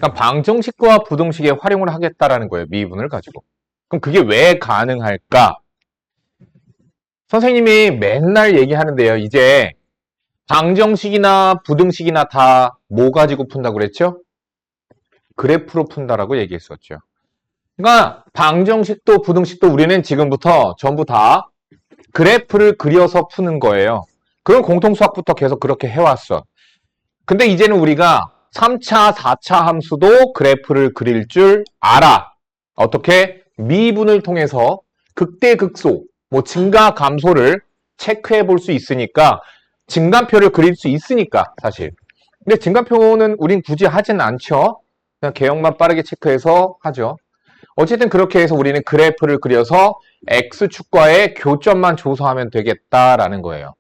그러니까 방정식과 부등식에 활용을 하겠다라는 거예요. 미분을 가지고. 그럼 그게 왜 가능할까? 선생님이 맨날 얘기하는데요. 이제 방정식이나 부등식이나 다 뭐 가지고 푼다고 그랬죠? 그래프로 푼다라고 얘기했었죠. 그러니까 방정식도 부등식도 우리는 지금부터 전부 다 그래프를 그려서 푸는 거예요. 그럼 공통수학부터 계속 그렇게 해왔어. 근데 이제는 우리가 3차, 4차 함수도 그래프를 그릴 줄 알아. 어떻게? 미분을 통해서 극대극소, 뭐 증가, 감소를 체크해 볼 수 있으니까 증가표를 그릴 수 있으니까 사실. 근데 증가표는 우린 굳이 하진 않죠. 그냥 개형만 빠르게 체크해서 하죠. 어쨌든 그렇게 해서 우리는 그래프를 그려서 X축과의 교점만 조사하면 되겠다라는 거예요.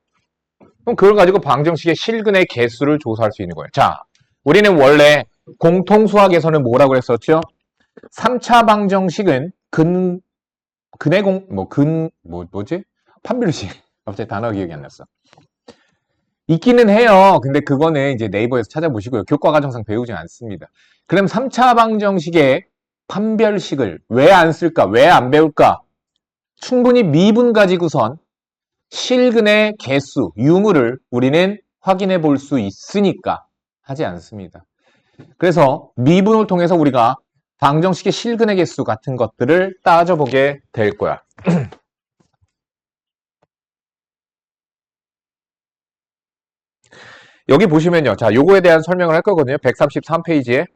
그럼 그걸 가지고 방정식의 실근의 개수를 조사할 수 있는 거예요. 자, 우리는 원래 공통수학에서는 뭐라고 했었죠? 3차 방정식은 판별식. 갑자기 단어가 기억이 안 났어. 있기는 해요. 근데 그거는 이제 네이버에서 찾아보시고요. 교과과정상 배우지 않습니다. 그럼 3차 방정식의 판별식을 왜 안 쓸까? 왜 안 배울까? 충분히 미분 가지고선 실근의 개수, 유무를 우리는 확인해 볼 수 있으니까 하지 않습니다. 그래서 미분을 통해서 우리가 방정식의 실근의 개수 같은 것들을 따져보게 될 거야. 여기 보시면요. 자, 요거에 대한 설명을 할 거거든요. 133페이지에.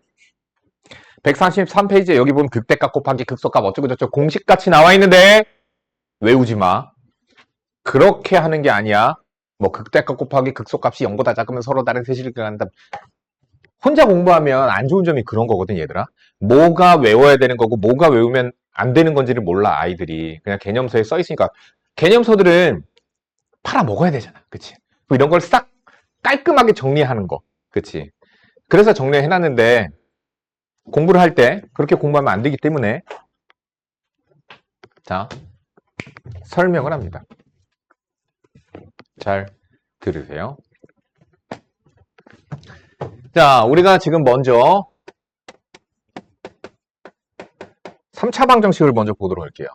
133페이지에 여기 보면 극대값 곱하기 극소값 어쩌고저쩌고 공식같이 나와 있는데 외우지 마. 그렇게 하는 게 아니야. 뭐 극대값 곱하기 극소값이 0보다 작으면 서로 다른 세실을 한다. 혼자 공부하면 안 좋은 점이 그런 거거든, 얘들아. 뭐가 외워야 되는 거고 뭐가 외우면 안 되는 건지를 몰라, 아이들이. 그냥 개념서에 써 있으니까. 개념서들은 팔아 먹어야 되잖아. 그치? 이런 걸 싹 깔끔하게 정리하는 거. 그치? 그래서 정리해놨는데 공부를 할 때 그렇게 공부하면 안 되기 때문에 자, 설명을 합니다. 잘 들으세요. 자, 우리가 지금 먼저 3차 방정식을 먼저 보도록 할게요.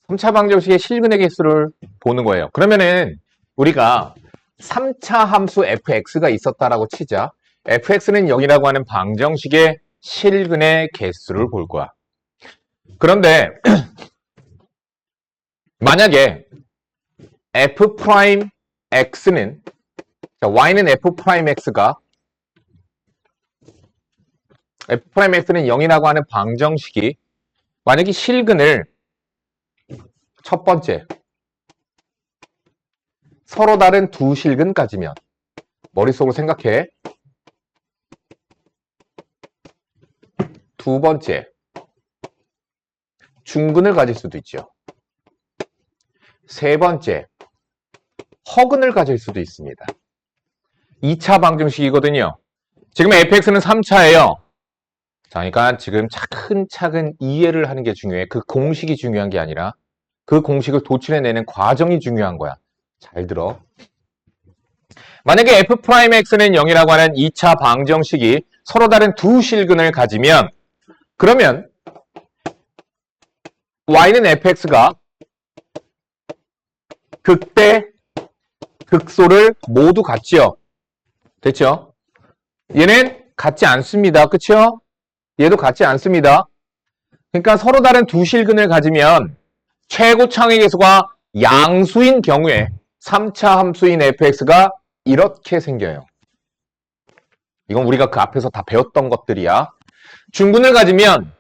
삼차 방정식의 실근의 개수를 보는 거예요. 그러면은 우리가 3차 함수 fx가 있었다라고 치자. fx는 0이라고 하는 방정식의 실근의 개수를 볼 거야. 그런데 만약에 f'x는 y는 f'x가 f'x는 0이라고 하는 방정식이 만약에 실근을 첫 번째, 서로 다른 두 실근까지면 머릿속으로 생각해. 두 번째, 중근을 가질 수도 있죠. 세 번째, 허근을 가질 수도 있습니다. 2차 방정식이거든요. 지금 fx는 3차예요. 자, 그러니까 지금 차근차근 이해를 하는 게 중요해. 그 공식이 중요한 게 아니라 그 공식을 도출해내는 과정이 중요한 거야. 잘 들어. 만약에 f'x는 0이라고 하는 2차 방정식이 서로 다른 두 실근을 가지면 그러면 y는 fx가 극대, 극소를 모두 같지요. 됐죠? 얘는 같지 않습니다. 그쵸? 얘도 같지 않습니다. 그러니까 서로 다른 두 실근을 가지면 최고창의 개수가 양수인 경우에 3차 함수인 fx가 이렇게 생겨요. 이건 우리가 그 앞에서 다 배웠던 것들이야. 중근을 가지면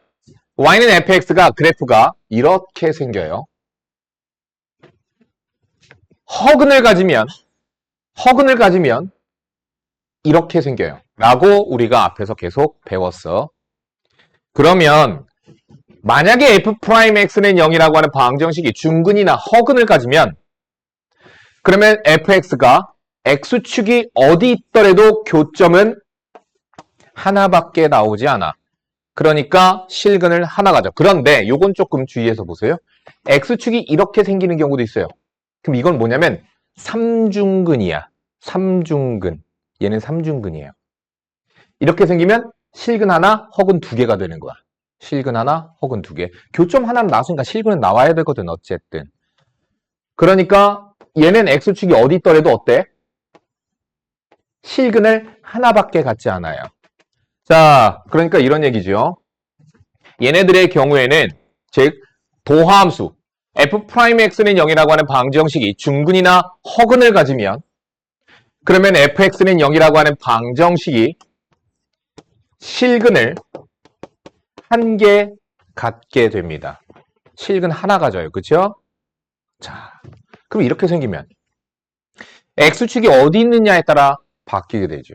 y는 fx가 그래프가 이렇게 생겨요. 허근을 가지면 이렇게 생겨요. 라고 우리가 앞에서 계속 배웠어. 그러면 만약에 f'x는 0이라고 하는 방정식이 중근이나 허근을 가지면 그러면 fx가 x축이 어디 있더라도 교점은 하나밖에 나오지 않아. 그러니까 실근을 하나 가져. 그런데 요건 조금 주의해서 보세요. X축이 이렇게 생기는 경우도 있어요. 그럼 이건 뭐냐면 삼중근이야. 삼중근. 얘는 삼중근이에요. 이렇게 생기면 실근 하나, 허근 두 개가 되는 거야. 실근 하나, 허근 두 개. 교점 하나는 나왔으니까 실근은 나와야 되거든, 어쨌든. 그러니까 얘는 X축이 어디 있더라도 어때? 실근을 하나밖에 갖지 않아요. 자, 그러니까 이런 얘기죠. 얘네들의 경우에는 즉 도하함수 f'x는 0이라고 하는 방정식이 중근이나 허근을 가지면 그러면 fx는 0이라고 하는 방정식이 실근을 한 개 갖게 됩니다. 실근 하나 가져요. 그렇죠? 자, 그럼 이렇게 생기면 x축이 어디 있느냐에 따라 바뀌게 되죠.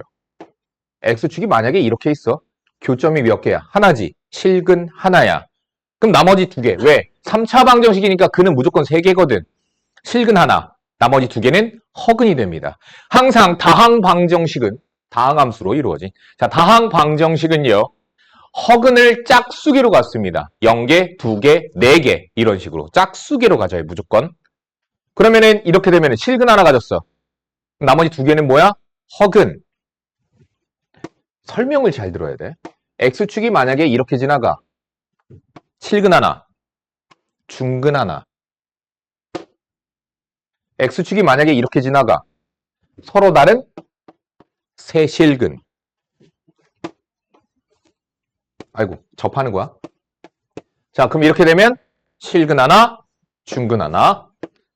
x축이 만약에 이렇게 있어. 교점이 몇 개야? 하나지. 실근 하나야. 그럼 나머지 두 개. 왜? 3차 방정식이니까 근은 무조건 3개거든. 실근 하나. 나머지 두 개는 허근이 됩니다. 항상 다항 방정식은 다항함수로 이루어진. 자, 다항 방정식은요. 허근을 짝수개로 갖습니다. 0개, 2개, 4개 이런 식으로 짝수개로 가져요. 무조건. 그러면은 이렇게 되면은 실근 하나 가졌어. 나머지 두 개는 뭐야? 허근. 설명을 잘 들어야 돼. X축이 만약에 이렇게 지나가. 실근 하나, 중근 하나. X축이 만약에 이렇게 지나가. 서로 다른 세실근. 아이고, 접하는 거야. 자, 그럼 이렇게 되면 실근 하나, 중근 하나.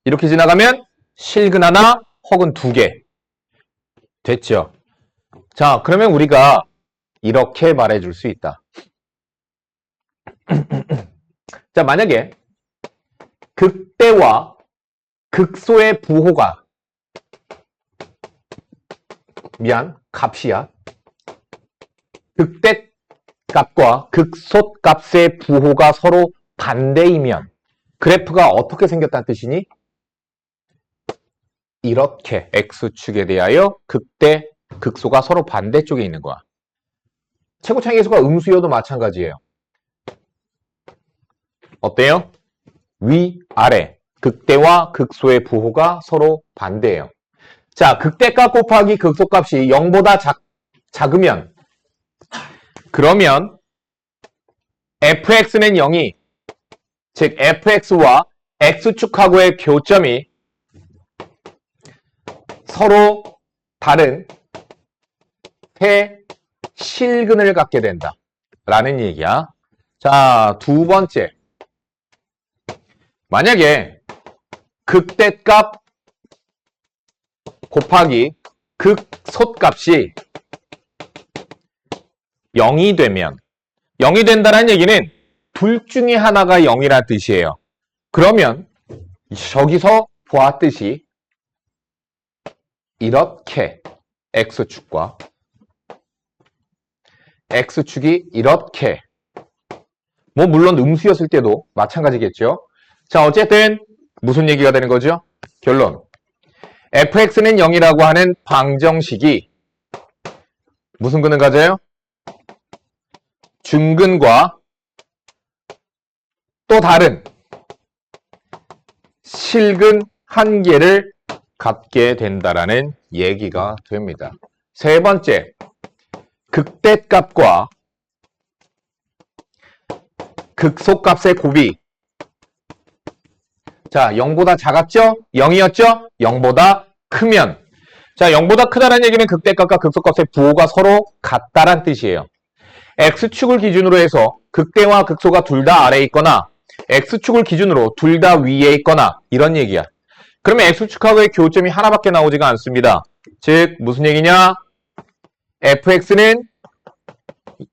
이렇게 지나가면 실근 하나, 허근 두 개. 됐죠? 자, 그러면 우리가 이렇게 말해줄 수 있다. 자, 만약에 극대와 극소의 부호가 값이야. 극대 값과 극소 값의 부호가 서로 반대이면 그래프가 어떻게 생겼다는 뜻이니? 이렇게 X축에 대하여 극대, 극소가 서로 반대쪽에 있는 거야. 최고차이계수가 음수여도 마찬가지예요. 어때요? 위, 아래. 극대와 극소의 부호가 서로 반대예요. 자, 극대값 곱하기 극소값이 0보다 작으면 그러면 fx는 0이 즉 fx와 x축하고의 교점이 서로 다른 세 실근을 갖게 된다 라는 얘기야. 자, 두 번째. 만약에 극대값 곱하기 극소값이 0이 되면 0이 된다는 얘기는 둘 중에 하나가 0이라는 뜻이에요. 그러면 저기서 보았듯이 이렇게 X축과 X축이 이렇게 뭐 물론 음수였을 때도 마찬가지겠죠. 자, 어쨌든 무슨 얘기가 되는 거죠? 결론. fx는 0이라고 하는 방정식이 무슨 근을 가져요? 중근과 또 다른 실근 한 개를 갖게 된다라는 얘기가 됩니다. 세 번째, 극대값과 극소값의 곱이 자, 0보다 작았죠? 0이었죠? 0보다 크면 자, 0보다 크다는 얘기는 극대값과 극소값의 부호가 서로 같다란 뜻이에요. X축을 기준으로 해서 극대와 극소가 둘 다 아래에 있거나 X축을 기준으로 둘 다 위에 있거나 이런 얘기야. 그러면 X축하고의 교점이 하나밖에 나오지가 않습니다. 즉 무슨 얘기냐? fx는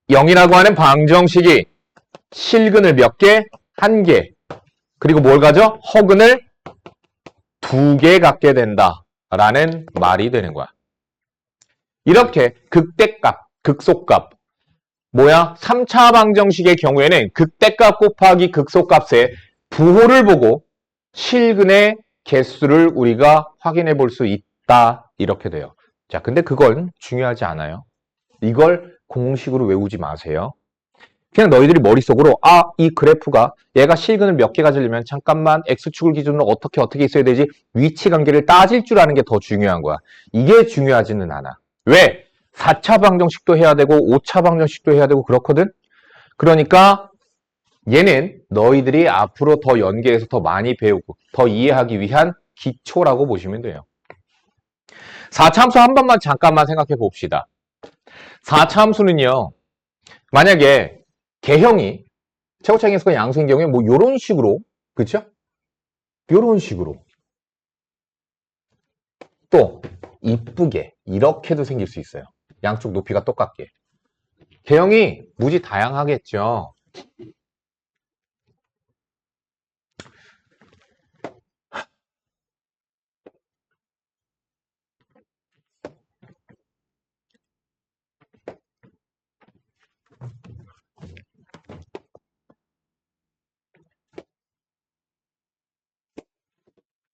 0이라고 하는 방정식이 실근을 몇 개? 한 개. 그리고 뭘 가져? 허근을 두 개 갖게 된다 라는 말이 되는 거야. 이렇게 극대값, 극소값 뭐야? 3차 방정식의 경우에는 극대값 곱하기 극소값의 부호를 보고 실근의 개수를 우리가 확인해 볼 수 있다 이렇게 돼요. 자, 근데 그건 중요하지 않아요. 이걸 공식으로 외우지 마세요. 그냥 너희들이 머릿속으로 이 그래프가 얘가 실근을 몇 개 가지려면 잠깐만 X축을 기준으로 어떻게 있어야 되지? 위치 관계를 따질 줄 아는 게 더 중요한 거야. 이게 중요하지는 않아. 왜? 4차 방정식도 해야 되고 5차 방정식도 해야 되고 그렇거든? 그러니까 얘는 너희들이 앞으로 더 연계해서 더 많이 배우고 더 이해하기 위한 기초라고 보시면 돼요. 4차함수 한 번만 잠깐만 생각해 봅시다. 4차함수는요. 만약에 개형이 최고차이 계수가 양수인 경우에 뭐 요런 식으로 그쵸? 요런 식으로 또 이쁘게 이렇게도 생길 수 있어요. 양쪽 높이가 똑같게. 개형이 무지 다양하겠죠.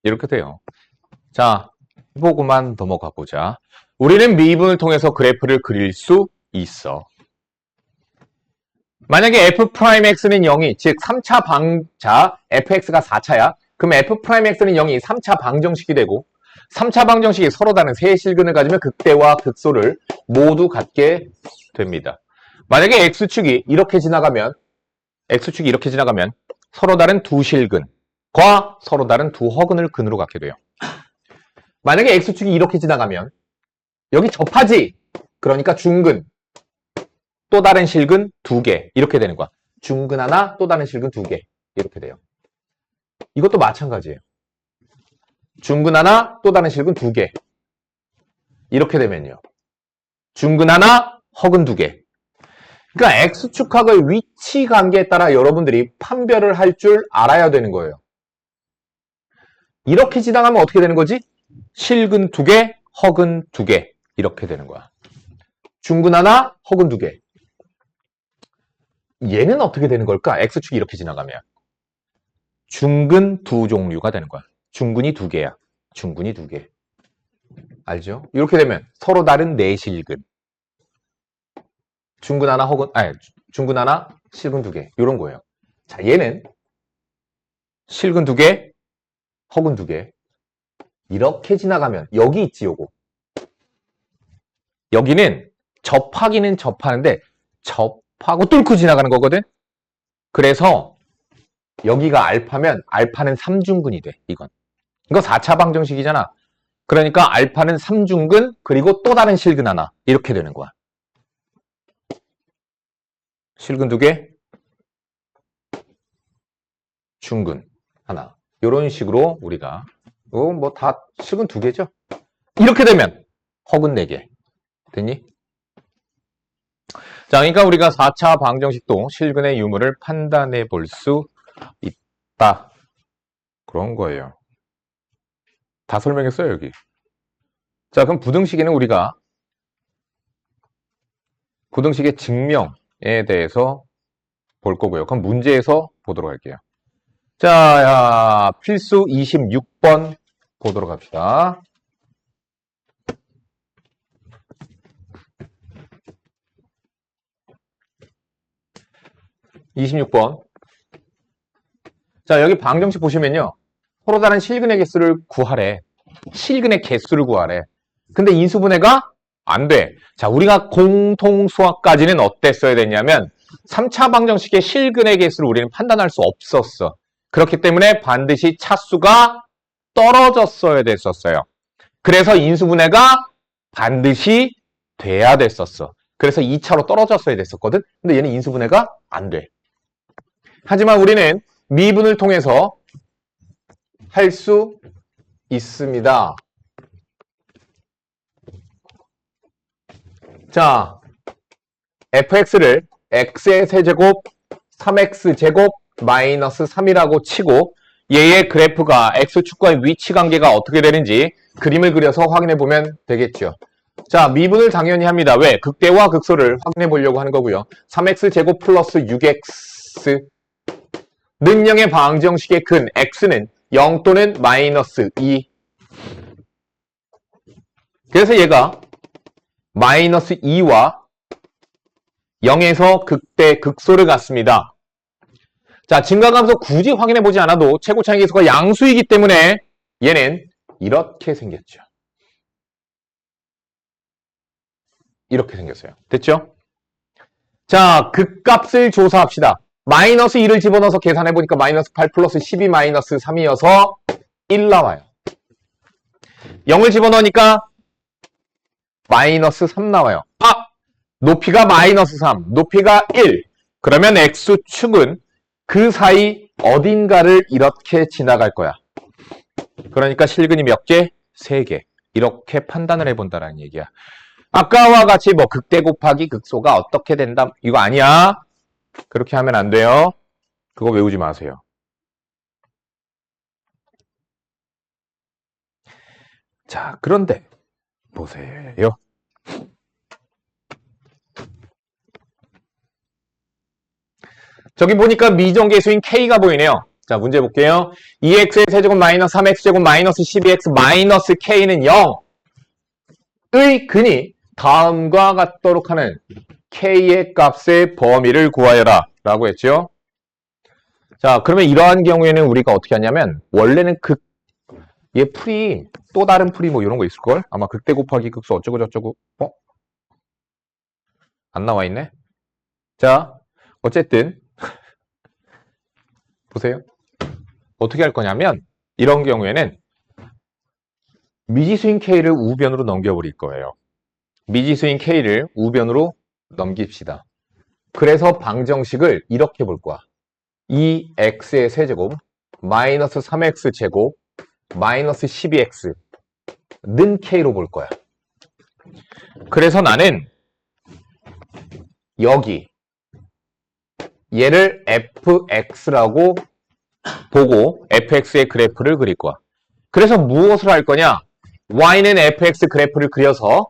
이렇게 돼요. 자, 보고만 넘어가 보자. 우리는 미분을 통해서 그래프를 그릴 수 있어. 만약에 f'x는 0이, 즉 3차 방자, fx가 4차야. 그럼 f'x는 0이 3차 방정식이 되고 3차 방정식이 서로 다른 세 실근을 가지면 극대와 극소를 모두 갖게 됩니다. 만약에 x축이 이렇게 지나가면 서로 다른 두 실근과 서로 다른 두 허근을 근으로 갖게 돼요. 만약에 x축이 이렇게 지나가면 여기 접하지. 그러니까 중근, 또 다른 실근 2개 이렇게 되는 거야. 중근 하나, 또 다른 실근 2개 이렇게 돼요. 이것도 마찬가지예요. 중근 하나, 또 다른 실근 2개 이렇게 되면요. 중근 하나, 허근 2개. 그러니까 x축하고의 위치 관계에 따라 여러분들이 판별을 할 줄 알아야 되는 거예요. 이렇게 지나가면 어떻게 되는 거지? 실근 2개, 허근 2개 이렇게 되는 거야. 중근 하나, 허근 2개. 얘는 어떻게 되는 걸까? x축이 이렇게 지나가면 중근 두 종류가 되는 거야. 중근이 2개야. 중근이 2개. 알죠? 이렇게 되면 서로 다른 네 실근. 중근 하나, 중근 하나, 실근 2개. 이런 거예요. 자, 얘는 실근 2개, 허근 2개. 이렇게 지나가면 여기 있지, 요거. 여기는 접하기는 접하는데 접하고 뚫고 지나가는 거거든. 그래서 여기가 알파면 알파는 3중근이 돼. 이거 4차 방정식이잖아. 그러니까 알파는 3중근 그리고 또 다른 실근 하나 이렇게 되는 거야. 실근 2개, 중근 하나. 이런 식으로 우리가 뭐 다 실근 2개죠. 이렇게 되면 허근 4개. 됐니? 자, 그러니까 우리가 4차 방정식도 실근의 유무를 판단해 볼 수 있다. 그런 거예요. 다 설명했어요, 여기. 자, 그럼 부등식에는 우리가 부등식의 증명에 대해서 볼 거고요. 그럼 문제에서 보도록 할게요. 자, 필수 26번 보도록 합시다. (26번) 자, 여기 방정식 보시면요. 서로 다른 실근의 개수를 구하래. 실근의 개수를 구하래. 근데 인수분해가 안 돼. 자, 우리가 공통수학까지는 어땠어야 됐냐면 3차 방정식의 실근의 개수를 우리는 판단할 수 없었어. 그렇기 때문에 반드시 차수가 떨어졌어야 됐었어요. 그래서 인수분해가 반드시 돼야 됐었어. 그래서 2차로 떨어졌어야 됐었거든. 근데 얘는 인수분해가 안 돼. 하지만 우리는 미분을 통해서 할 수 있습니다. 자, fx를 x의 세제곱 3x제곱 마이너스 3이라고 치고 얘의 그래프가 x축과의 위치 관계가 어떻게 되는지 그림을 그려서 확인해 보면 되겠죠. 자, 미분을 당연히 합니다. 왜? 극대와 극소를 확인해 보려고 하는 거고요. 3x제곱 플러스 6x 는 0의 방정식의 근 x는 0 또는 마이너스 2. 그래서 얘가 마이너스 2와 0에서 극대, 극소를 갖습니다. 자, 증가감소 굳이 확인해보지 않아도 최고 차이계수가 양수이기 때문에 얘는 이렇게 생겼죠. 이렇게 생겼어요. 됐죠? 자, 극값을 조사합시다. 마이너스 1을 집어넣어서 계산해보니까 마이너스 8 플러스 12 마이너스 3이어서 1 나와요. 0을 집어넣으니까 마이너스 3 나와요. 아! 높이가 마이너스 3, 높이가 1. 그러면 x축은 그 사이 어딘가를 이렇게 지나갈 거야. 그러니까 실근이 몇 개? 3개. 이렇게 판단을 해본다는 얘기야. 아까와 같이 뭐 극대 곱하기 극소가 어떻게 된다. 이거 아니야. 그렇게 하면 안 돼요. 그거 외우지 마세요. 자, 그런데 보세요. 저기 보니까 미정계수인 K가 보이네요. 자, 문제 볼게요. 2x의 세제곱 마이너스 3x제곱 마이너스 12x 마이너스 K는 0의 근이 다음과 같도록 하는 K의 값의 범위를 구하여라 라고 했죠. 자, 그러면 이러한 경우에는 우리가 어떻게 하냐면 원래는 얘 풀이 또 다른 풀이 뭐 이런 거 있을걸? 아마 극대 곱하기 극소 어쩌고 저쩌고 안 나와 있네? 자, 어쨌든 보세요. 어떻게 할 거냐면 이런 경우에는 미지수인 K를 우변으로 넘겨버릴 거예요. 미지수인 K를 우변으로 넘깁시다. 그래서 방정식을 이렇게 볼 거야. 2x의 세제곱 마이너스 3x 제곱 마이너스 12x 는 K로 볼 거야. 그래서 나는 여기 얘를 fx라고 보고 fx의 그래프를 그릴 거야. 그래서 무엇을 할 거냐? y는 fx 그래프를 그려서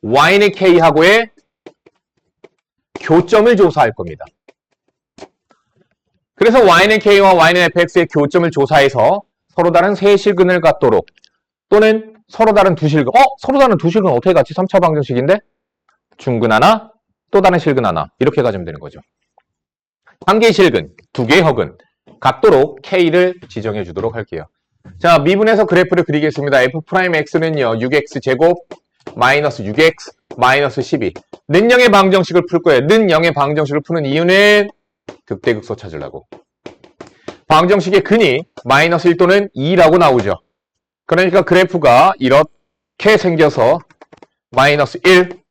y는 k하고의 교점을 조사할 겁니다. 그래서 y는 k와 y는 fx의 교점을 조사해서 서로 다른 세 실근을 갖도록 또는 서로 다른 두 실근. 서로 다른 두 실근 어떻게 갖지? 3차 방정식인데 중근 하나, 또 다른 실근 하나 이렇게 가지면 되는 거죠. 한 개의 실근, 두 개의 허근 갖도록 K를 지정해 주도록 할게요. 자, 미분해서 그래프를 그리겠습니다. f'x는요 6x 제곱 마이너스 6x 마이너스 12 는 0의 방정식을 풀 거예요. 는 0의 방정식을 푸는 이유는 극대극소 찾으려고. 방정식의 근이 마이너스 1 또는 2라고 나오죠. 그러니까 그래프가 이렇게 생겨서 마이너스 1,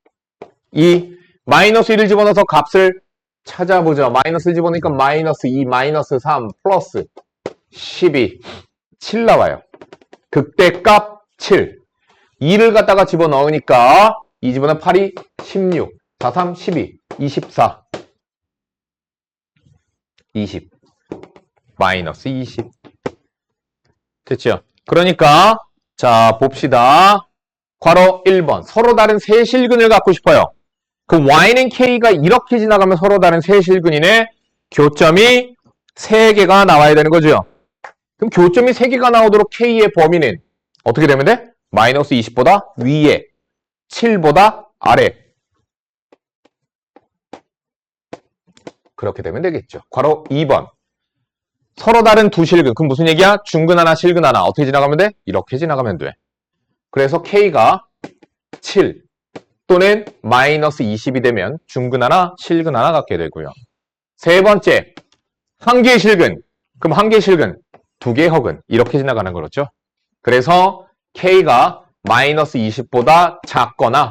2, 마이너스 1을 집어넣어서 값을 찾아보죠. 마이너스를 집어넣으니까 마이너스 2, 마이너스 3, 플러스 12, 7 나와요. 극대값 7. 2를 갖다가 집어넣으니까 2 집어넣으면 8이 16, 4, 3, 12, 24, 20, 마이너스 20. 됐죠? 그러니까 자 봅시다. 괄호 1번. 서로 다른 세 실근을 갖고 싶어요. 그럼 y는 k가 이렇게 지나가면 서로 다른 세 실근이네. 교점이 3개가 나와야 되는 거죠. 그럼 교점이 3개가 나오도록 k의 범위는 어떻게 되면 돼? 마이너스 20보다 위에, 7보다 아래. 그렇게 되면 되겠죠. 괄호 2번. 서로 다른 두 실근. 그럼 무슨 얘기야? 중근 하나, 실근 하나. 어떻게 지나가면 돼? 이렇게 지나가면 돼. 그래서 k가 7 또는 마이너스 20이 되면 중근 하나, 실근 하나 갖게 되고요. 세 번째, 한 개의 실근. 그럼 한 개의 실근, 두 개의 허근. 이렇게 지나가는 거죠. 그래서 k가 마이너스 20보다 작거나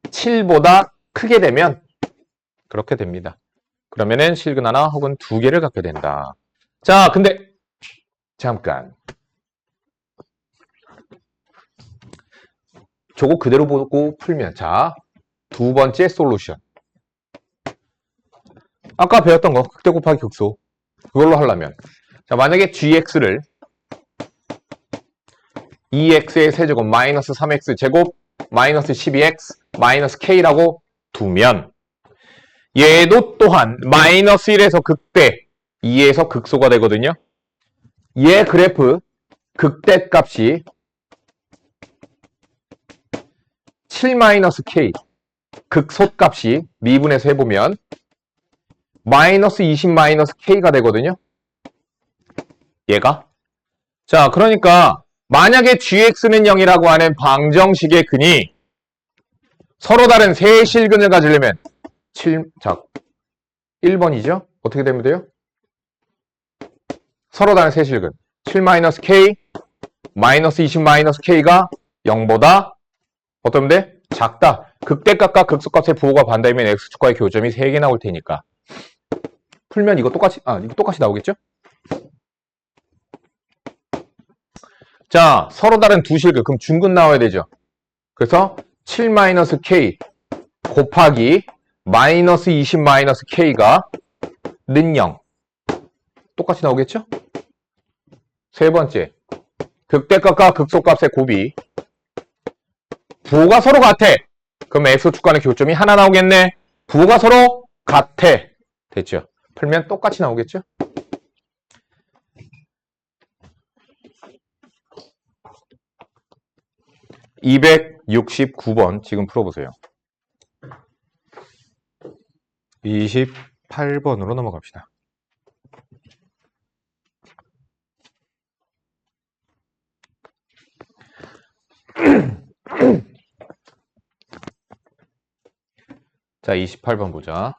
7보다 크게 되면 그렇게 됩니다. 그러면은 실근 하나, 허근 두 개를 갖게 된다. 자, 근데 잠깐. 저거 그대로 보고 풀면 자, 두 번째 솔루션. 아까 배웠던 거 극대 곱하기 극소. 그걸로 하려면 자, 만약에 gx를 2x의 세제곱 마이너스 3x 제곱 마이너스 12x 마이너스 k라고 두면 얘도 또한 마이너스 1에서 극대 2에서 극소가 되거든요. 얘 그래프 극대 값이 7-k 극소값이 미분해서 해보면 마이너스 20 마이너스 K가 되거든요. 얘가. 자, 그러니까 만약에 gx는 0이라고 하는 방정식의 근이 서로 다른 세 실근을 가지려면 1번이죠? 어떻게 되면 돼요? 서로 다른 세 실근 7-K 마이너스 20-K가 0보다 어떠면 돼? 작다. 극대값과 극소값의 부호가 반대면 x축과의 교점이 3개 나올 테니까 풀면 이거 똑같이 나오겠죠? 자, 서로 다른 두 실근 그럼 중근 나와야 되죠. 그래서 7-K 곱하기 마이너스 20-K가 는 0 똑같이 나오겠죠? 세 번째 극대값과 극소값의 곱이 부호가 서로 같아. 그럼 x축과는 교점이 하나 나오겠네. 부호가 서로 같아. 됐죠? 풀면 똑같이 나오겠죠? (269번) 지금 풀어보세요. 28번으로 넘어갑시다. 자, 28번 보자.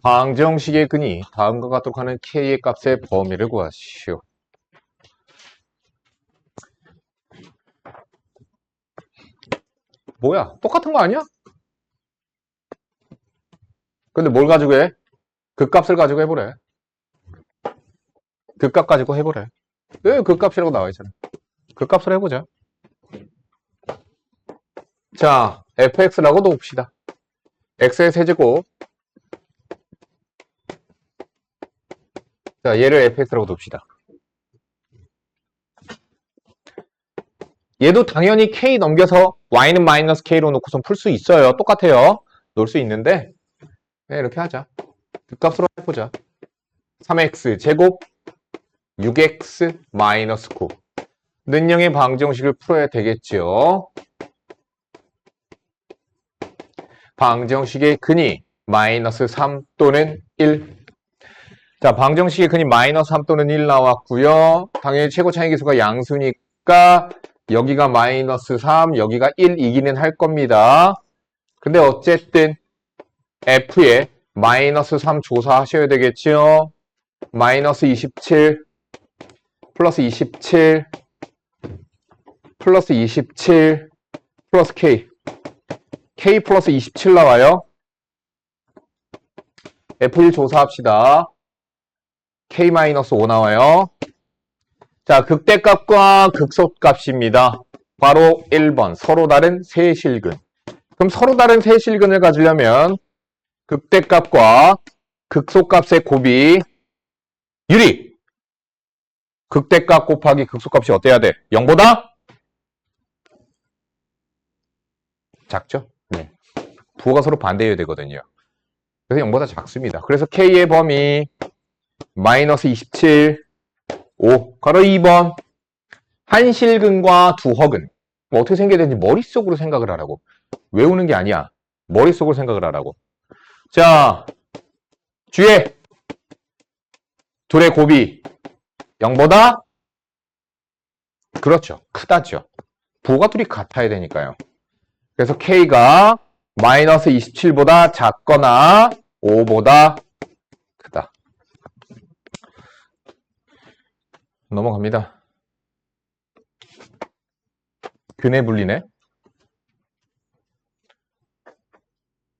방정식의 근이 다음과 같도록 하는 k의 값의 범위를 구하시오. 뭐야? 똑같은 거 아니야? 근데 뭘 가지고 해? 극값을 가지고 해보래. 극값 가지고 해보래. 왜 극값이라고 나와 있잖아. 극값을 해보자. 자, fx라고 놓읍시다. x의 세제곱. 자, 얘를 fx라고 놓읍시다. 얘도 당연히 k 넘겨서 y는 마이너스 k로 놓고선 풀 수 있어요. 똑같아요. 놓을 수 있는데 네, 이렇게 하자. 극값으로 해보자. 3x 제곱 6x 마이너스 9 는 0의 방정식을 풀어야 되겠죠. 방정식의 근이 마이너스 3 또는 1. 자, 방정식의 근이 마이너스 3 또는 1 나왔고요. 당연히 최고 차이계수가 양수니까 여기가 마이너스 3, 여기가 1이기는 할 겁니다. 근데 어쨌든 f에 마이너스 3 조사하셔야 되겠죠. 마이너스 27 플러스 27 플러스 27 플러스 k 플러스 27 나와요. F1 조사합시다. K-5 나와요. 자, 극대값과 극소값입니다. 바로 1번 서로 다른 세 실근. 그럼 서로 다른 세 실근을 가지려면 극대값과 극소값의 곱이 유리! 극대값 곱하기 극소값이 어때야 돼? 0보다? 작죠? 네. 부호가 서로 반대해야 되거든요. 그래서 0보다 작습니다. 그래서 K의 범위 마이너스 27, 5, 가로 2번 한 실근과 두 허근 뭐 어떻게 생겨야 되는지 머릿속으로 생각을 하라고. 외우는 게 아니야. 머릿속으로 생각을 하라고. 자, 주에 둘의 곱이 0보다 그렇죠. 크다죠. 부호가 둘이 같아야 되니까요. 그래서 K가 마이너스 27보다 작거나 5보다 크다. 넘어갑니다. 균해 분리네.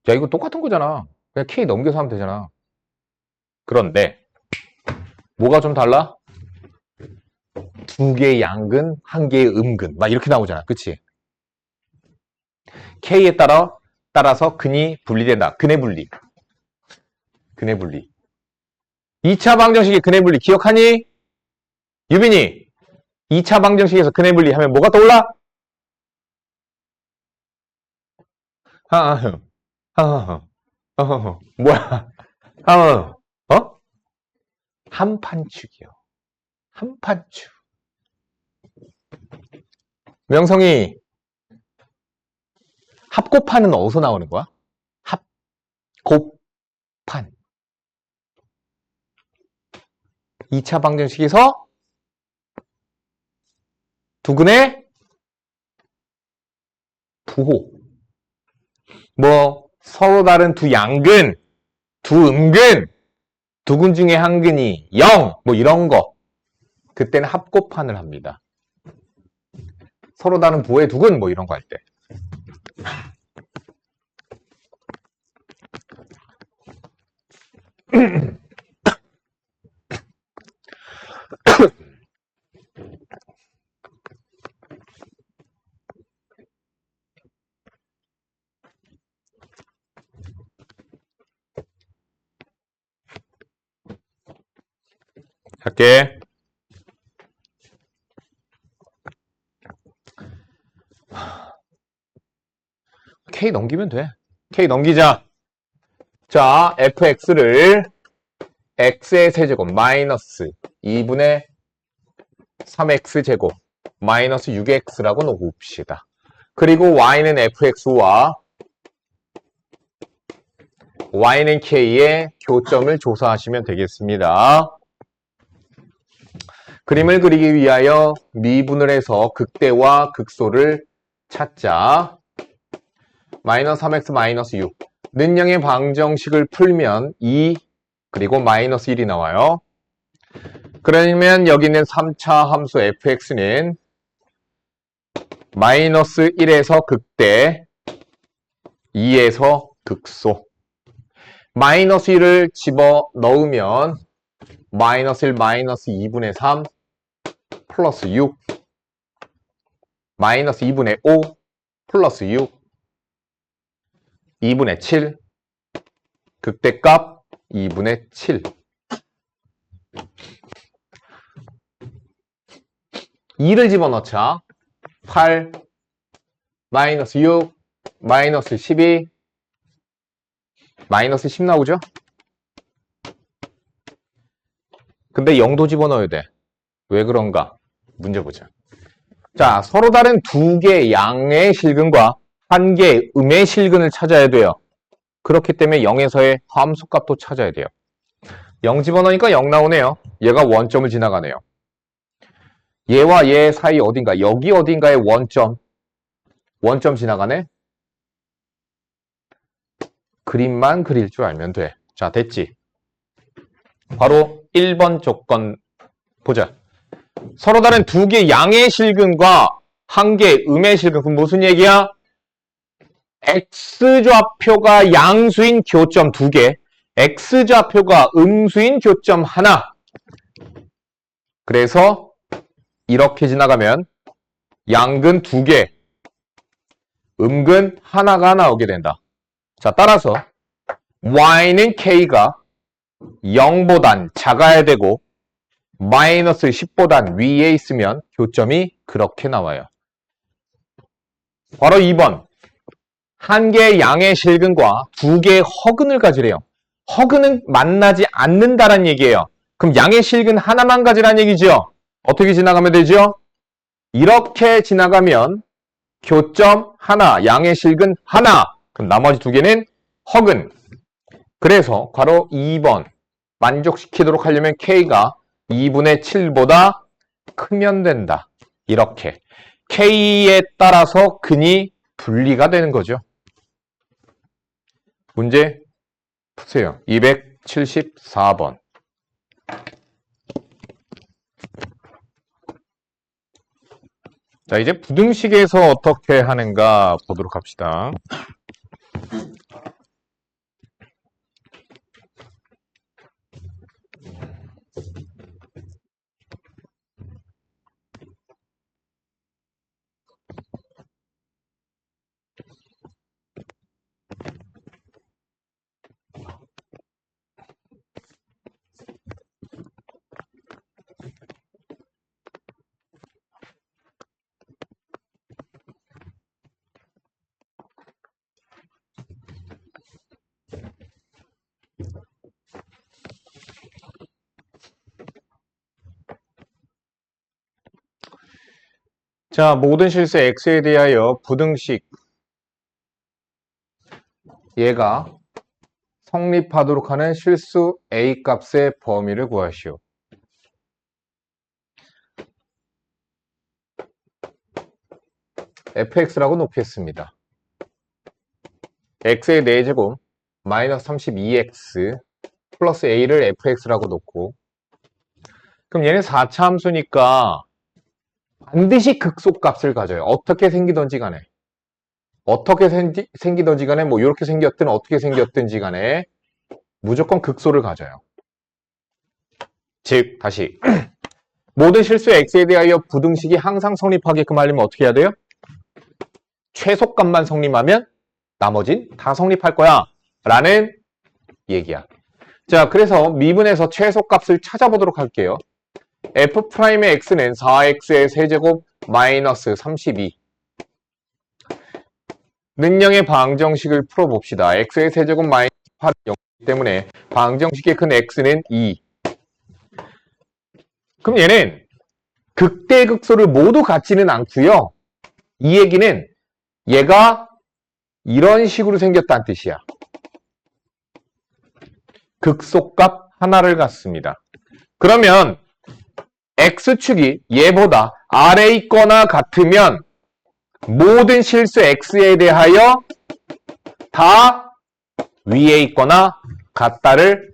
야, 이거 똑같은 거잖아. 그냥 K 넘겨서 하면 되잖아. 그런데 뭐가 좀 달라? 두 개의 양근, 한 개의 음근 막 이렇게 나오잖아. 그치? K에 따라서 근이 분리된다. 근해 분리. 근해 분리. 2차 방정식의 근해 분리 기억하니? 유빈이 2차 방정식에서 근해 분리 하면 뭐가 떠올라? 뭐야? 한판축이요. 한판축. 명성이 합곱한은 어디서 나오는 거야? 합곱한. 2차 방정식에서 두근의 부호. 뭐 서로 다른 두 양근, 두 음근, 두근 중에 한 근이 0, 뭐 이런 거. 그때는 합곱한을 합니다. 서로 다른 부호의 두근, 뭐 이런 거 할 때. 할게. K 넘기면 돼. K 넘기자. 자, fx를 x의 세제곱 마이너스 2분의 3x제곱 마이너스 6x라고 놓읍시다. 그리고 y는 fx와 y는 k의 교점을 조사하시면 되겠습니다. 그림을 그리기 위하여 미분을 해서 극대와 극소를 찾자. 마이너스 3x 마이너스 6. 는영의 방정식을 풀면 2 그리고 마이너스 1이 나와요. 그러면 여기 있는 3차 함수 fx는 마이너스 1에서 극대, 2에서 극소. 마이너스 1을 집어 넣으면 마이너스 1, 마이너스 2분의 3 플러스 6 마이너스 2분의 5 플러스 6 2분의 7 극대값 2분의 7 2를 집어넣자. 8 마이너스 6 마이너스 12 마이너스 10 나오죠? 근데 0도 집어넣어야 돼. 왜 그런가? 문제 보자. 자, 서로 다른 두 개의 양의 실근과 한 개의 음의 실근을 찾아야 돼요. 그렇기 때문에 0에서의 함수값도 찾아야 돼요. 0 집어넣으니까 0 나오네요. 얘가 원점을 지나가네요. 얘와 얘 사이 어딘가, 여기 어딘가에 원점 지나가네? 그림만 그릴 줄 알면 돼. 자, 됐지? 바로 1번 조건 보자. 서로 다른 두 개의 양의 실근과 한 개의 음의 실근. 그럼 무슨 얘기야? X좌표가 양수인 교점 두 개, X좌표가 음수인 교점 하나. 그래서 이렇게 지나가면 양근 두 개, 음근 하나가 나오게 된다. 자, 따라서 y는 k가 0보단 작아야 되고 마이너스 10보단 위에 있으면 교점이 그렇게 나와요. 바로 2번. 한 개의 양의 실근과 두 개의 허근을 가지래요. 허근은 만나지 않는다란 얘기예요. 그럼 양의 실근 하나만 가지란 얘기죠. 어떻게 지나가면 되죠? 이렇게 지나가면 교점 하나, 양의 실근 하나. 그럼 나머지 두 개는 허근. 그래서 괄호 2번 만족시키도록 하려면 K가 2분의 7보다 크면 된다. 이렇게. K에 따라서 근이 분리가 되는 거죠. 문제 푸세요. 274번. 자, 이제 부등식에서 어떻게 하는가 보도록 합시다. 자, 모든 실수 x에 대하여 부등식 얘가 성립하도록 하는 실수 A 값의 범위를 구하시오. fx라고 놓겠습니다. x의 4제곱 마이너스 32x 플러스 a를 fx라고 놓고, 그럼 얘는 4차 함수니까 반드시 극소값을 가져요. 어떻게 생기던지 간에. 어떻게 생기던지 간에 뭐 이렇게 생겼든 어떻게 생겼든지 간에 무조건 극소를 가져요. 즉 다시 모든 실수 x에 대하여 부등식이 항상 성립하게끔 하려면 어떻게 해야 돼요? 최소값만 성립하면 나머진 다 성립할 거야 라는 얘기야. 자, 그래서 미분에서 최소값을 찾아보도록 할게요. f'의 x는 4x의 세제곱 마이너스 32. 능량의 방정식을 풀어봅시다. x의 세제곱 마이너스 8은 0이기 때문에 방정식의 큰 x는 2. 그럼 얘는 극대극소를 모두 갖지는 않고요. 이 얘기는 얘가 이런 식으로 생겼다는 뜻이야. 극소값 하나를 갖습니다. 그러면 x축이 얘보다 아래 있거나 같으면 모든 실수 x에 대하여 다 위에 있거나 같다를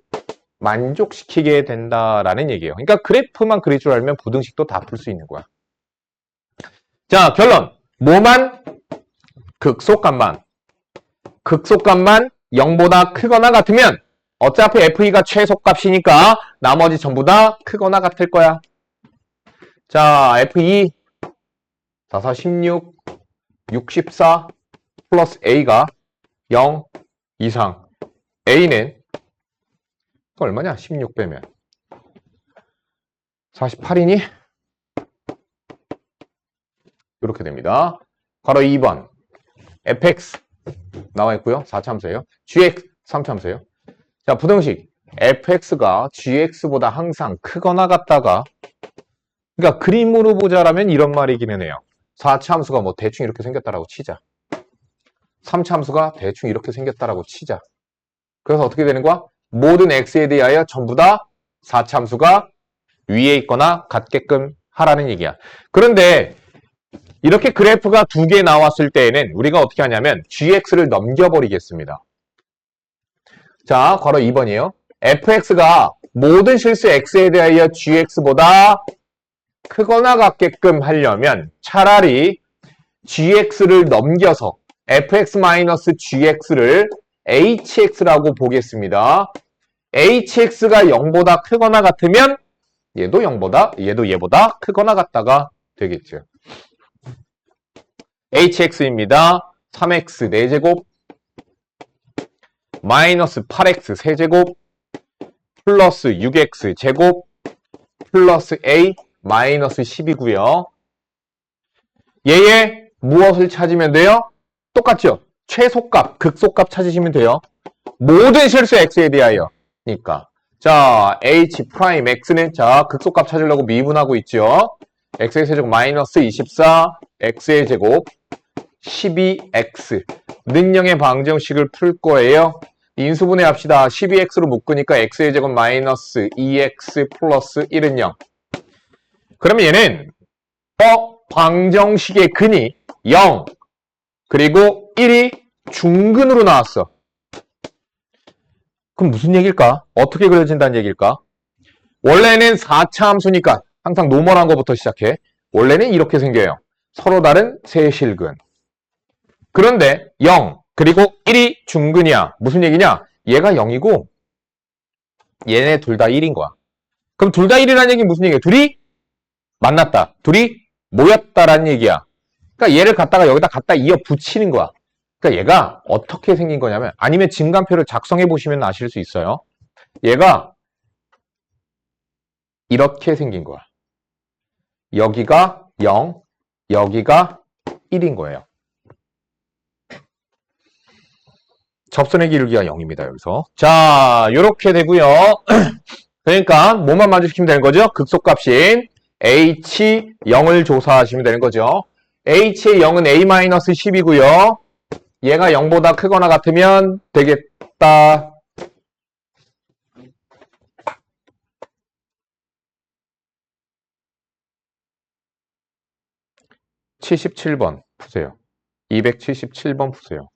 만족시키게 된다라는 얘기예요. 그러니까 그래프만 그릴 줄 알면 부등식도 다 풀 수 있는 거야. 자, 결론. 뭐만? 극소값만 0보다 크거나 같으면 어차피 FE가 최소값이니까 나머지 전부 다 크거나 같을 거야. 자, FE 4, 16, 64 플러스 A가 0 이상. A는 얼마냐? 16 빼면 48이니? 이렇게 됩니다. 바로 2번 fx 나와 있고요. 4참수예요. gx 3참수예요. 자, 부등식 fx가 gx보다 항상 크거나 같다가, 그러니까 그림으로 보자라면 이런 말이기는 해요. 4참수가 뭐 대충 이렇게 생겼다라고 치자. 3참수가 대충 이렇게 생겼다라고 치자. 그래서 어떻게 되는 거야? 모든 x에 대하여 전부 다 4참수가 위에 있거나 같게끔 하라는 얘기야. 그런데 이렇게 그래프가 두 개 나왔을 때에는 우리가 어떻게 하냐면 gx를 넘겨버리겠습니다. 자, 괄호 2번이에요. fx가 모든 실수 x에 대하여 gx보다 크거나 같게끔 하려면 차라리 gx를 넘겨서 fx-gx를 hx라고 보겠습니다. hx가 0보다 크거나 같으면 얘도 0보다, 얘도 얘보다 크거나 같다가 되겠죠. hx입니다. 3x 4제곱 마이너스 8x 세제곱 플러스 6x 제곱 플러스 a 마이너스 10이고요. 얘의 무엇을 찾으면 돼요? 똑같죠? 최소값, 극소값 찾으시면 돼요. 모든 실수 x에 대하여. 그러니까 자, h 프라임 x는 자, 극소값 찾으려고 미분하고 있죠. x의 세제곱 마이너스 24 x의 제곱 12x 능량의 방정식을 풀 거예요. 인수분해 합시다. 12x로 묶으니까 x의 제곱 마이너스 2x 플러스 1은 0. 그러면 얘는 방정식의 근이 0 그리고 1이 중근으로 나왔어. 그럼 무슨 얘기일까? 어떻게 그려진다는 얘기일까? 원래는 4차 함수니까 항상 노멀한 것부터 시작해. 원래는 이렇게 생겨요. 서로 다른 세실근. 그런데 0 그리고 1이 중근이야. 무슨 얘기냐? 얘가 0이고 얘네 둘 다 1인 거야. 그럼 둘 다 1이라는 얘기는 무슨 얘기야? 둘이 만났다. 둘이 모였다라는 얘기야. 그러니까 얘를 갖다가 여기다 갖다 이어 붙이는 거야. 그러니까 얘가 어떻게 생긴 거냐면, 아니면 증간표를 작성해 보시면 아실 수 있어요. 얘가 이렇게 생긴 거야. 여기가 0, 여기가 1인 거예요. 접선의 기울기가 0입니다. 여기서. 자, 요렇게 되고요. 그러니까 뭐만 만족시키면 되는 거죠? 극소값인 h 0을 조사하시면 되는 거죠. h의 0은 a-10이고요. 얘가 0보다 크거나 같으면 되겠다. (77번) 푸세요. 277번 푸세요.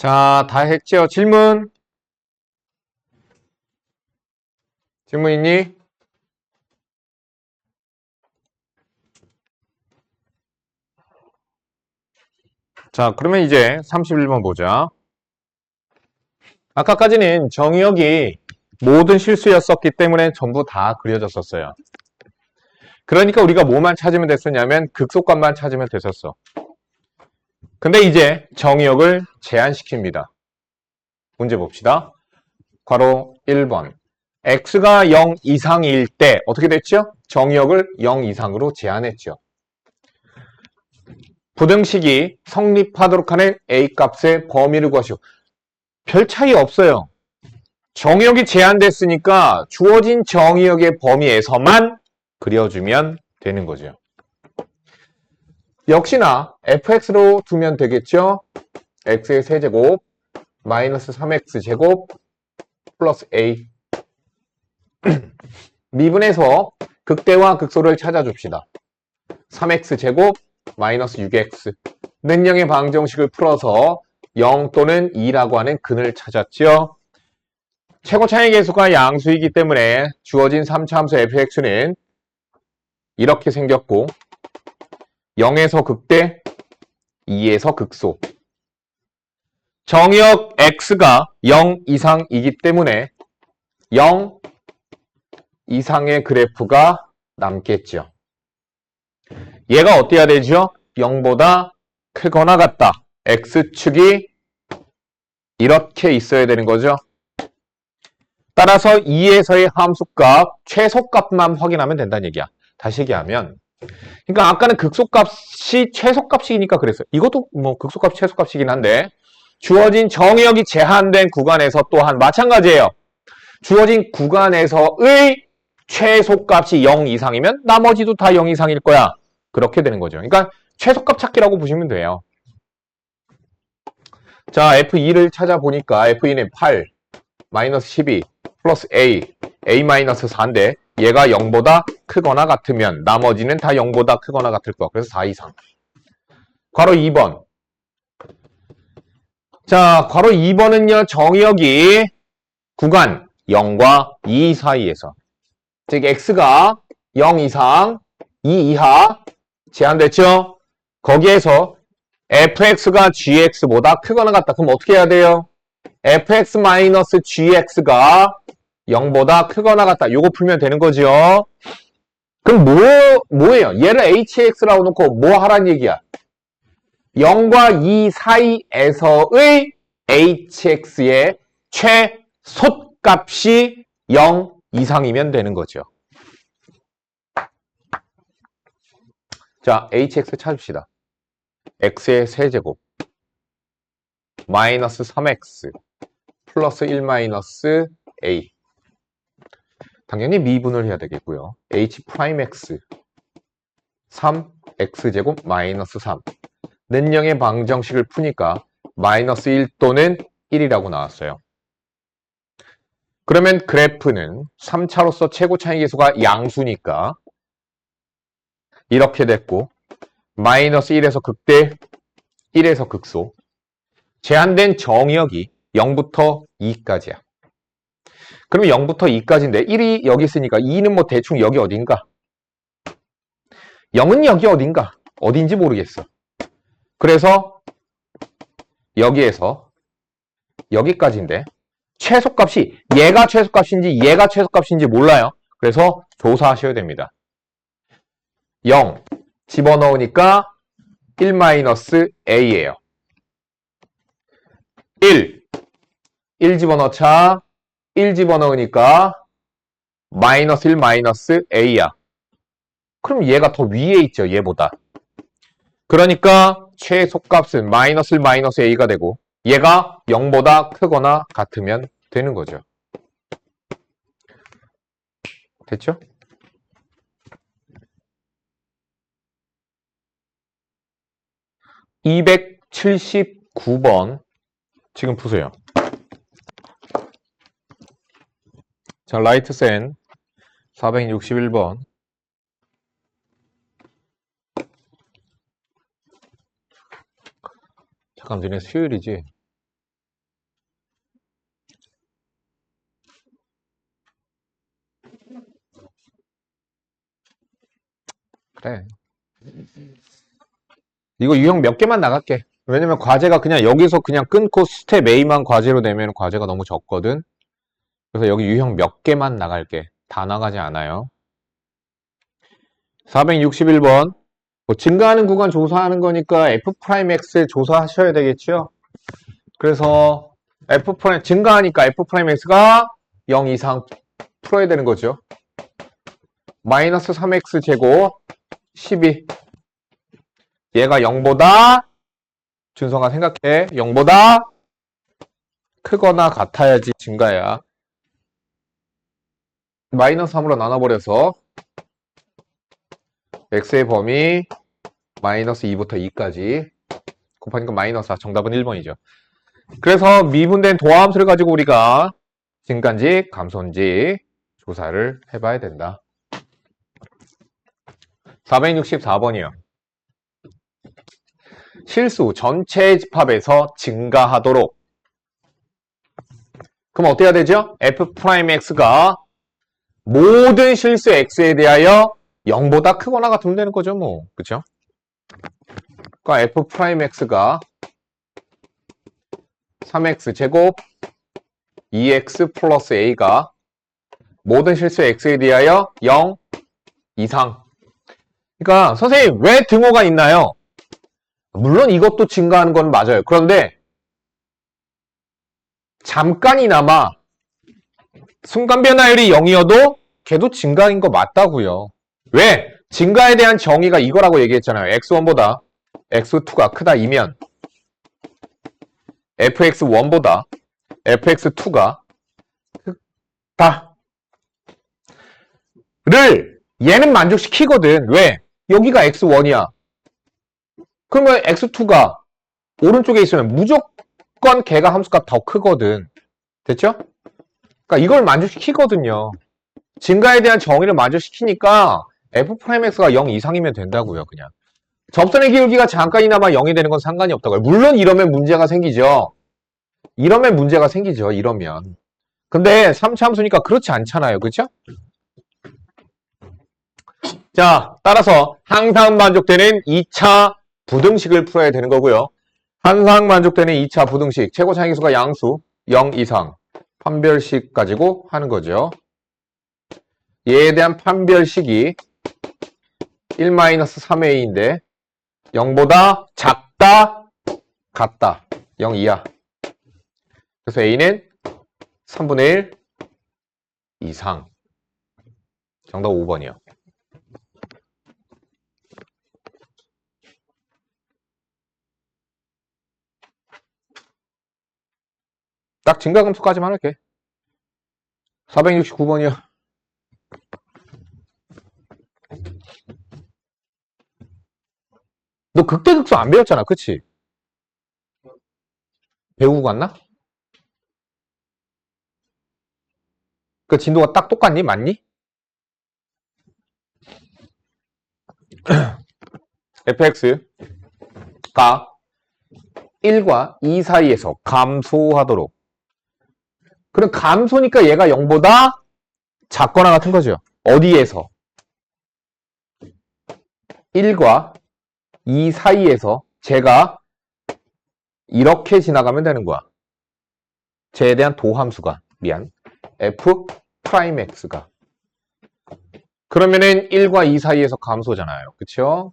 자, 다 했죠? 질문? 질문 있니? 자, 그러면 이제 31번 보자. 아까까지는 정의역이 모든 실수였었기 때문에 전부 다 그려졌었어요. 그러니까 우리가 뭐만 찾으면 됐었냐면 극소값만 찾으면 됐었어. 근데 이제 정의역을 제한시킵니다. 문제 봅시다. 괄호 1번. x가 0 이상일 때 어떻게 됐죠? 정의역을 0 이상으로 제한했죠. 부등식이 성립하도록 하는 a값의 범위를 구하시오. 별 차이 없어요. 정의역이 제한됐으니까 주어진 정의역의 범위에서만 그려주면 되는 거죠. 역시나 fx로 두면 되겠죠. x의 세제곱 마이너스 3x제곱 플러스 a. 미분에서 극대와 극소를 찾아줍시다. 3x제곱 마이너스 6x. 능량의 방정식을 풀어서 0 또는 2라고 하는 근을 찾았죠. 최고 차이 계수가 양수이기 때문에 주어진 3차 함수 fx는 이렇게 생겼고 0에서 극대, 2에서 극소. 정의역 x가 0 이상이기 때문에 0 이상의 그래프가 남겠죠. 얘가 어때야 되죠? 0보다 크거나 같다. x축이 이렇게 있어야 되는 거죠. 따라서 2에서의 함수값, 최소값만 확인하면 된다는 얘기야. 다시 얘기하면 그러니까 아까는 극소값이 최소값이니까 그랬어요. 이것도 뭐 극소값 최소값이긴 한데 주어진 정의역이 제한된 구간에서 또한 마찬가지예요. 주어진 구간에서의 최소값이 0 이상이면 나머지도 다 0 이상일 거야. 그렇게 되는 거죠. 그러니까 최소값 찾기라고 보시면 돼요. 자, F2를 찾아보니까 F2는 8, 마이너스 12, 플러스 A 마이너스 4인데 얘가 0보다 크거나 같으면 나머지는 다 0보다 크거나 같을 거야. 그래서 4 이상. 괄호 2번. 자, 괄호 2번은요. 정의역이 구간 0과 2 사이에서 즉 x가 0 이상, 2 이하 제한됐죠? 거기에서 fx가 gx보다 크거나 같다. 그럼 어떻게 해야 돼요? fx-gx가 0보다 크거나 같다. 요거 풀면 되는 거죠. 그럼 뭐예요? 얘를 hx라고 놓고 뭐 하란 얘기야? 0과 2 사이에서의 hx의 최소값이 0 이상이면 되는 거죠. 자, hx 찾읍시다. x의 세제곱 마이너스 3x 플러스 1 마이너스 a 당연히 미분을 해야 되겠고요. h 프라임 x 3x제곱 마이너스 3 는영의 방정식을 푸니까 마이너스 1 또는 1이라고 나왔어요. 그러면 그래프는 3차로서 최고 차이계수가 양수니까 이렇게 됐고 마이너스 1에서 극대 1에서 극소 제한된 정의역이 0부터 2까지야. 그러면 0부터 2까지인데 1이 여기 있으니까 2는 뭐 대충 여기 어딘가 0은 여기 어딘가 어딘지 모르겠어. 그래서 여기에서 여기까지인데 최소값이 얘가 최소값인지 얘가 최소값인지 몰라요. 그래서 조사하셔야 됩니다. 0 집어넣으니까 1-a예요. 1 집어넣자 1 집어넣으니까 마이너스 1 마이너스 a야. 그럼 얘가 더 위에 있죠. 얘보다. 그러니까 최소값은 마이너스 1 마이너스 a가 되고 얘가 0보다 크거나 같으면 되는 거죠. 됐죠? (279번) 지금 푸세요. 자, 라이트센 461번. 잠깐, 너네 수요일이지? 그래. 이거 유형 몇 개만 나갈게. 왜냐면 과제가 그냥 여기서 그냥 끊고 스텝 A만 과제로 내면 과제가 너무 적거든. 그래서 여기 유형 몇 개만 나갈게. 다 나가지 않아요. 461번. 뭐 증가하는 구간 조사하는 거니까 F'X 조사하셔야 되겠죠. 그래서 F' 증가하니까 F'X가 0 이상 풀어야 되는 거죠. 마이너스 3x 제곱 12 얘가 0보다 준성아 생각해 0보다 크거나 같아야지 증가야. 마이너스 3으로 나눠버려서 x의 범위 마이너스 2부터 2까지 곱하니까 마이너스 4 정답은 1번이죠. 그래서 미분된 도함수를 가지고 우리가 증가인지 감소인지 조사를 해봐야 된다. 464번이요. 실수 전체 집합에서 증가하도록. 그럼 어떻게 해야 되죠? F'X가 모든 실수 X에 대하여 0보다 크거나 같으면 되는 거죠, 뭐. 그쵸? 그러니까 F'X가 3x 제곱 2x 플러스 a가 모든 실수 x에 대하여 0 이상. 그러니까 선생님 왜 등호가 있나요? 물론 이것도 증가하는 건 맞아요. 그런데 잠깐이나마 순간 변화율이 0이어도 걔도 증가인 거 맞다고요. 왜? 증가에 대한 정의가 이거라고 얘기했잖아요. x1보다 x2가 크다 이면 fx1보다 fx2가 크다. 를 얘는 만족시키거든. 왜? 여기가 x1이야. 그러면 x2가 오른쪽에 있으면 무조건 걔가 함수값 더 크거든. 됐죠? 그러니까 이걸 만족시키거든요. 증가에 대한 정의를 만족시키니까 f'x가 0 이상이면 된다고요. 그냥. 접선의 기울기가 잠깐이나마 0이 되는 건 상관이 없다고요. 물론 이러면 문제가 생기죠. 이러면. 근데 3차 함수니까 그렇지 않잖아요. 그렇죠? 자, 따라서 항상 만족되는 2차 부등식을 풀어야 되는 거고요. 항상 만족되는 2차 부등식, 최고 차이기수가 양수 0 이상 판별식 가지고 하는 거죠. 얘에 대한 판별식이 1-3a인데 0보다 작다, 같다. 0 이하. 그래서 a는 3분의 1 이상. 정답 5번이요. 딱 증가함수까지만 할게. 469번이요. 너 극대극소 안 배웠잖아. 그치? 배우고 갔나? 그 진도가 딱 똑같니? 맞니? fx가 1과 2 사이에서 감소하도록. 그럼 감소니까 얘가 0보다 작거나 같은 거죠. 어디에서? 1과 2 사이에서 제가 이렇게 지나가면 되는 거야. 쟤에 대한 도함수가, f'x가. 그러면은 1과 2 사이에서 감소잖아요. 그쵸?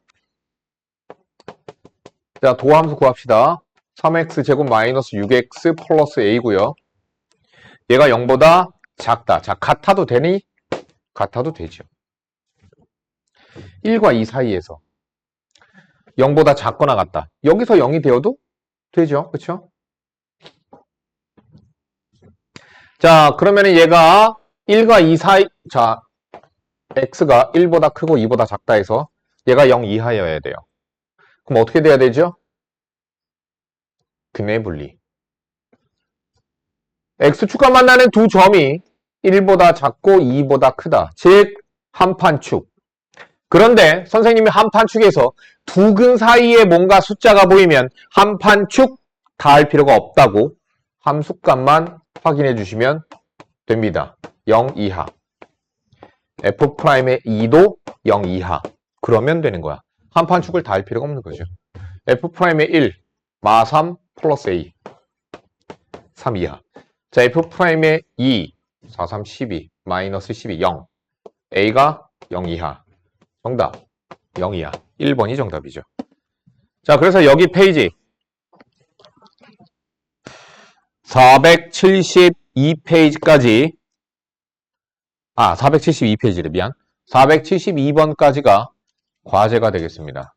자, 도함수 구합시다. 3x 제곱 마이너스 6x 플러스 a고요. 얘가 0보다 작다. 자, 같아도 되니? 같아도 되죠. 1과 2 사이에서 0보다 작거나 같다. 여기서 0이 되어도 되죠. 그쵸? 자, 그러면은 얘가 1과 2 사이, 자, x가 1보다 크고 2보다 작다 해서 얘가 0 이하여야 돼요. 그럼 어떻게 돼야 되죠? 근의 분리. x축과 만나는 두 점이 1보다 작고 2보다 크다. 즉, 한판축. 그런데 선생님이 한판축에서 두 근 사이에 뭔가 숫자가 보이면 한판축 다 할 필요가 없다고 함수값만 확인해 주시면 됩니다. 0 이하. f'의 2도 0 이하. 그러면 되는 거야. 한판축을 다 할 필요가 없는 거죠. f'의 1, 마3 플러스 a. 3 이하. 자, f'의 2, 4, 3, 12, 마이너스 12, 0. a가 0 이하. 정답 0 이하. 1번이 정답이죠. 자, 그래서 여기 페이지 472페이지까지 472페이지래. 미안. 472번까지가 과제가 되겠습니다.